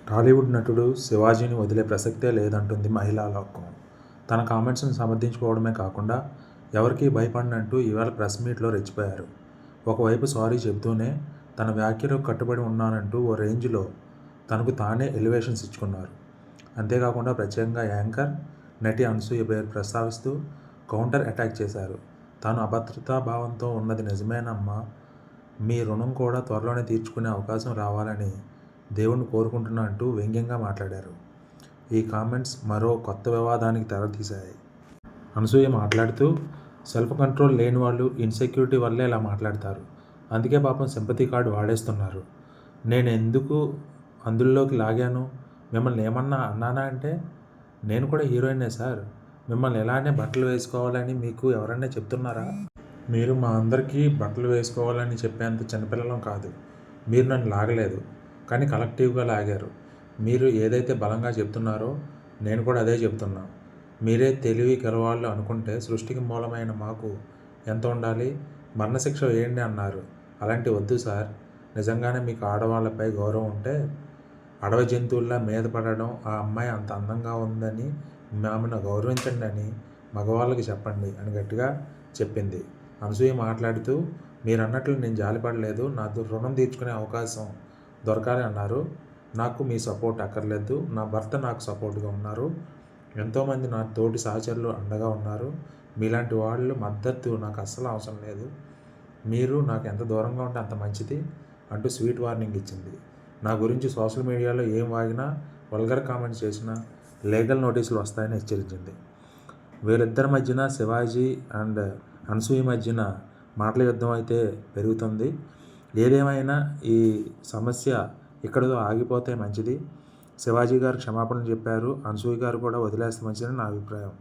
టాలీవుడ్ నటుడు శివాజీని వదిలే ప్రసక్తే లేదంటుంది మహిళా లోకం. తన కామెంట్స్ను సమర్థించుకోవడమే కాకుండా ఎవరికీ భయపడనంటూ ఇవాళ ప్రెస్ మీట్లో రెచ్చిపోయారు. ఒకవైపు సారీ చెబుతూనే తన వ్యాఖ్యలకు కట్టుబడి ఉన్నానంటూ ఓ రేంజ్లో తనకు తానే ఎలివేషన్స్ ఇచ్చుకున్నారు. అంతేకాకుండా ప్రత్యేకంగా యాంకర్, నటి అనసూయ పేరు ప్రస్తావిస్తూ కౌంటర్ అటాక్ చేశారు. తాను అభద్రతా భావంతో ఉన్నది నిజమేనమ్మా, మీ రుణం కూడా త్వరలోనే తీర్చుకునే అవకాశం రావాలని దేవుణ్ణి కోరుకుంటున్నా అంటూ వ్యంగ్యంగా మాట్లాడారు. ఈ కామెంట్స్ మరో కొత్త వివాదానికి తెరతీశాయి. అనసూయ మాట్లాడుతూ, సెల్ఫ్ కంట్రోల్ లేని వాళ్ళు ఇన్సెక్యూరిటీ వల్లే ఇలా మాట్లాడతారు. అందుకే పాపం సింపతి కార్డు వాడేస్తున్నారు. నేను ఎందుకు అందులోకి లాగాను? మిమ్మల్ని ఏమన్నా అన్నానా అంటే, నేను కూడా హీరోయినే సార్. మిమ్మల్ని ఇలానే బట్టలు వేసుకోవాలని మీకు ఎవరన్నా చెప్తున్నారా? మీరు మా అందరికీ బట్టలు వేసుకోవాలని చెప్పేంత చిన్నపిల్లలం కాదు. మీరు నన్ను లాగలేదు, కానీ కలెక్టివ్గా లాగారు. మీరు ఏదైతే బలంగా చెప్తున్నారో నేను కూడా అదే చెప్తున్నా. మీరే తెలివి గలవాళ్ళు అనుకుంటే సృష్టికి మూలమైన మాకు ఎంత ఉండాలి? మరణశిక్ష వేయండి అన్నారు. అలాంటి వద్దు సార్. నిజంగానే మీకు ఆడవాళ్ళపై గౌరవం ఉంటే అడవి జంతువుల్లా మీద పడడం, ఆ అమ్మాయి అంత అందంగా ఉందని ఆమెను గౌరవించండి అని మగవాళ్ళకి చెప్పండి అని గట్టిగా చెప్పింది. అనసూయ మాట్లాడుతూ, మీరు అన్నట్లు నేను జాలిపడలేదు. నా రుణం తీర్చుకునే అవకాశం దొరకాలి అన్నారు. నాకు మీ సపోర్ట్ అక్కర్లేదు. నా భర్త నాకు సపోర్ట్గా ఉన్నారు. ఎంతోమంది నా తోటి సహచరులు అండగా ఉన్నారు. మీలాంటి వాళ్ళు మద్దతు నాకు అస్సలు అవసరం లేదు. మీరు నాకు ఎంత దూరంగా ఉంటే అంత మంచిది అంటూ స్వీట్ వార్నింగ్ ఇచ్చింది. నా గురించి సోషల్ మీడియాలో ఏం వాగినా, వల్గర్ కామెంట్స్ చేసినా లీగల్ నోటీసులు వస్తాయని హెచ్చరించింది. వీరిద్దరి మధ్యన శివాజీ అండ్ అనసూయ మధ్యన మాటల యుద్ధం అయితే పెరుగుతుంది. ఏదేమైనా ఈ సమస్య ఇక్కడితో ఆగిపోతే మంచిది. శివాజీ గారు క్షమాపణలు చెప్పారు. అనసూయ గారు కూడా వదిలేస్తే మంచిదని నా అభిప్రాయం.